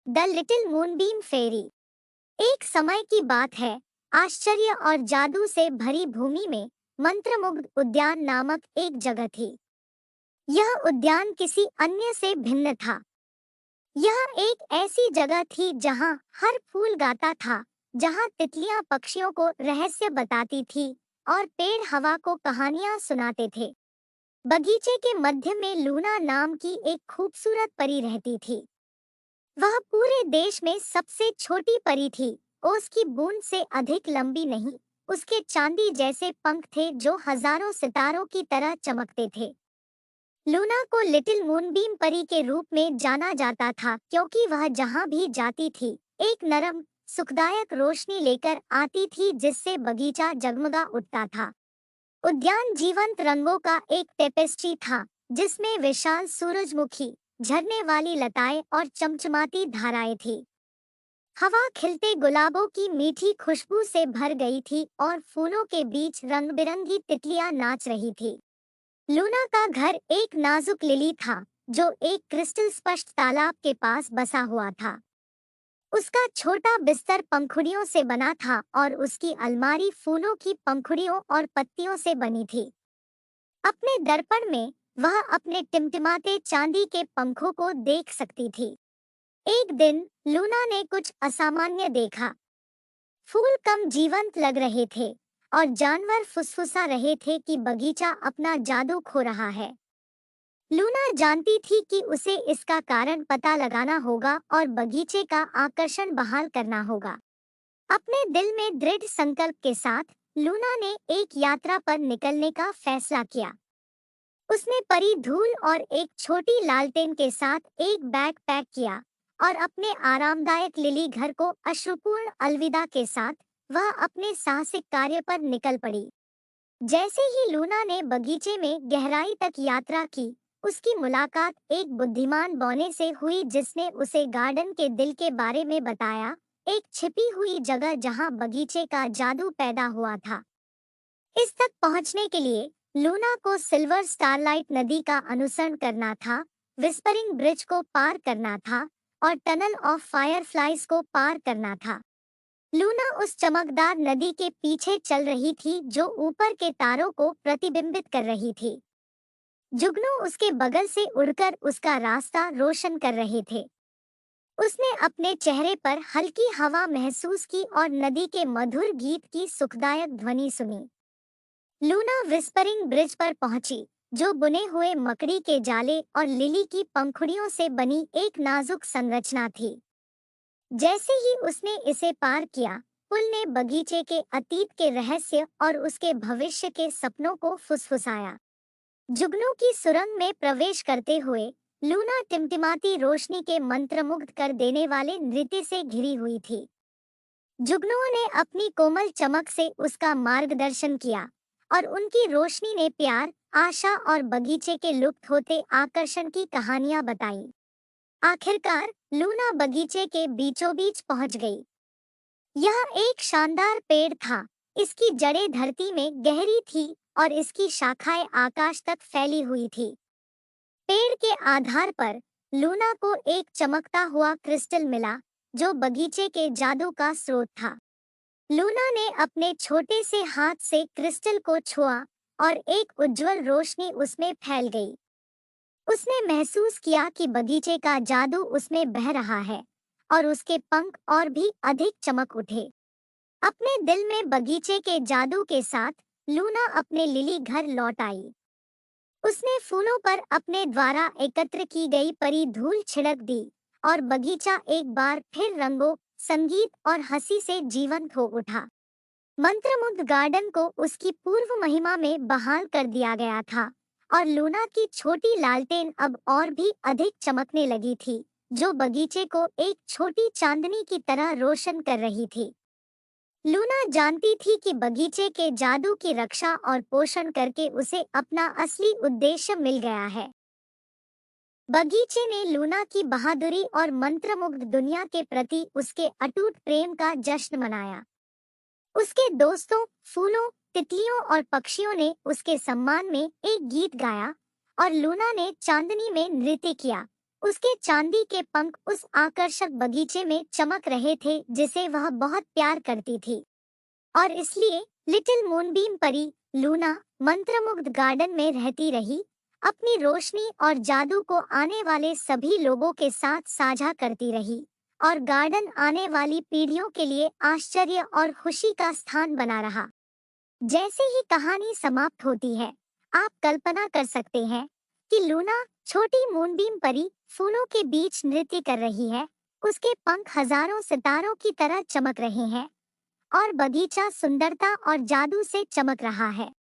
The little मूनबीम फेरी। एक समय की बात है, आश्चर्य और जादू से भरी भूमि में मंत्रमुग्ध उद्यान नामक एक जगह थी। यह उद्यान किसी अन्य से भिन्न था। यह एक ऐसी जगह थी जहां हर फूल गाता था, जहां तितलियां पक्षियों को रहस्य बताती थी और पेड़ हवा को कहानियां सुनाते थे। बगीचे के मध्य में लूना नाम की एक खूबसूरत परी रहती थी। वह पूरे देश में सबसे छोटी परी थी। उसकी बूंद से अधिक लंबी नहीं, उसके चांदी जैसे पंख थे जो हजारों सितारों की तरह चमकते थे। लूना को लिटिल मूनबीम परी के रूप में जाना जाता था क्योंकि वह जहां भी जाती थी, एक नरम, सुखदायक रोशनी लेकर आती थी जिससे बगीचा जगमगा उठता था। उद्यान जीवंत रंगों का एक टेपेस्ट्री था, जिसमें विशाल सूरजमुखी, झरने वाली लताएं और चमचमाती धाराएं थी। हवा खिलते गुलाबों की मीठी खुशबू से भर गई थी और फूलों के बीच रंग-बिरंगी तितलियां नाच रही थी। लूना का घर एक नाजुक लिली था, जो एक क्रिस्टल स्पष्ट तालाब के पास बसा हुआ था। उसका छोटा बिस्तर पंखुड़ियों से बना था और उसकी अलमारी फूलों की पंखुड़ियों और पत्तियों से बनी थी। अपने दर्पण में वह अपने टिमटिमाते चांदी के पंखों को देख सकती थी। एक दिन लूना ने कुछ असामान्य देखा। फूल कम जीवंत लग रहे थे और जानवर फुसफुसा रहे थे कि बगीचा अपना जादू खो रहा है। लूना जानती थी कि उसे इसका कारण पता लगाना होगा और बगीचे का आकर्षण बहाल करना होगा। अपने दिल में दृढ़ संकल्प के साथ लूना ने एक यात्रा पर निकलने का फैसला किया। उसने परी धूल और एक छोटी लालटेन के साथ एक बैग पैक किया और अपने आरामदायक लिली घर को अश्रुपूर्ण अलविदा के साथ वह अपने साहसिक कार्य पर निकल पड़ी। जैसे ही लूना ने बगीचे में गहराई तक यात्रा की, उसकी मुलाकात एक बुद्धिमान बौने से हुई जिसने उसे गार्डन के दिल के बारे में बताया, एक छिपी हुई जगह जहां बगीचे का जादू पैदा हुआ था। इस तक पहुंचने के लिए लूना को सिल्वर स्टारलाइट नदी का अनुसरण करना था, विस्परिंग ब्रिज को पार करना था और टनल ऑफ फायरफ्लाइज को पार करना था। लूना उस चमकदार नदी के पीछे चल रही थी जो ऊपर के तारों को प्रतिबिंबित कर रही थी। जुगनू उसके बगल से उड़कर उसका रास्ता रोशन कर रहे थे। उसने अपने चेहरे पर हल्की हवा महसूस की और नदी के मधुर गीत की सुखदायक ध्वनि सुनी। लूना विस्परिंग ब्रिज पर पहुंची, जो बुने हुए मकड़ी के जाले और लिली की पंखुड़ियों से बनी एक नाजुक संरचना थी। जैसे ही उसने इसे पार किया, पुल ने बगीचे के अतीत के रहस्य और उसके भविष्य के सपनों को फुसफुसाया। जुगनू की सुरंग में प्रवेश करते हुए लूना टिमटिमाती रोशनी के मंत्रमुग्ध कर देने वाले नृत्य से घिरी हुई थी। जुगनुओं ने अपनी कोमल चमक से उसका मार्गदर्शन किया और उनकी रोशनी ने प्यार, आशा और बगीचे के लुप्त होते आकर्षण की कहानियां बताई। आखिरकार लूना बगीचे के बीचों बीच पहुंच गई। यह एक शानदार पेड़ था। इसकी जड़ें धरती में गहरी थी और इसकी शाखाएं आकाश तक फैली हुई थी। पेड़ के आधार पर लूना को एक चमकता हुआ क्रिस्टल मिला, जो बगीचे के जादू का स्रोत था। लूना ने अपने छोटे से हाथ से क्रिस्टल को छुआ और एक उज्जवल रोशनी उसमें फैल गई। उसने महसूस किया कि बगीचे का जादू उसमें बह रहा है और उसके पंख और भी अधिक चमक उठे। अपने दिल में बगीचे के जादू के साथ लूना अपने लिली घर लौट आई। उसने फूलों पर अपने द्वारा एकत्र की गई परी धूल छिड़क दी और बगीचा एक बार फिर रंगों, संगीत और हंसी से जीवंत हो उठा। मंत्रमुग्ध गार्डन को उसकी पूर्व महिमा में बहाल कर दिया गया था और लूना की छोटी लालटेन अब और भी अधिक चमकने लगी थी, जो बगीचे को एक छोटी चांदनी की तरह रोशन कर रही थी। लूना जानती थी कि बगीचे के जादू की रक्षा और पोषण करके उसे अपना असली उद्देश्य मिल गया है। बगीचे ने लूना की बहादुरी और मंत्रमुग्ध दुनिया के प्रति उसके अटूट प्रेम का जश्न मनाया। उसके दोस्तों, फूलों, तितलियों और पक्षियों ने उसके सम्मान में एक गीत गाया और लूना ने चांदनी में नृत्य किया, उसके चांदी के पंख उस आकर्षक बगीचे में चमक रहे थे जिसे वह बहुत प्यार करती थी। और इसलिए लिटिल मूनबीम परी लूना मंत्रमुग्ध गार्डन में रहती रही, अपनी रोशनी और जादू को आने वाले सभी लोगों के साथ साझा करती रही, और गार्डन आने वाली पीढ़ियों के लिए आश्चर्य और खुशी का स्थान बना रहा। जैसे ही कहानी समाप्त होती है, आप कल्पना कर सकते हैं कि लूना, छोटी मूनबीम परी, फूलों के बीच नृत्य कर रही है। उसके पंख हजारों सितारों की तरह चमक रहे हैं और बगीचा सुंदरता और जादू से चमक रहा है।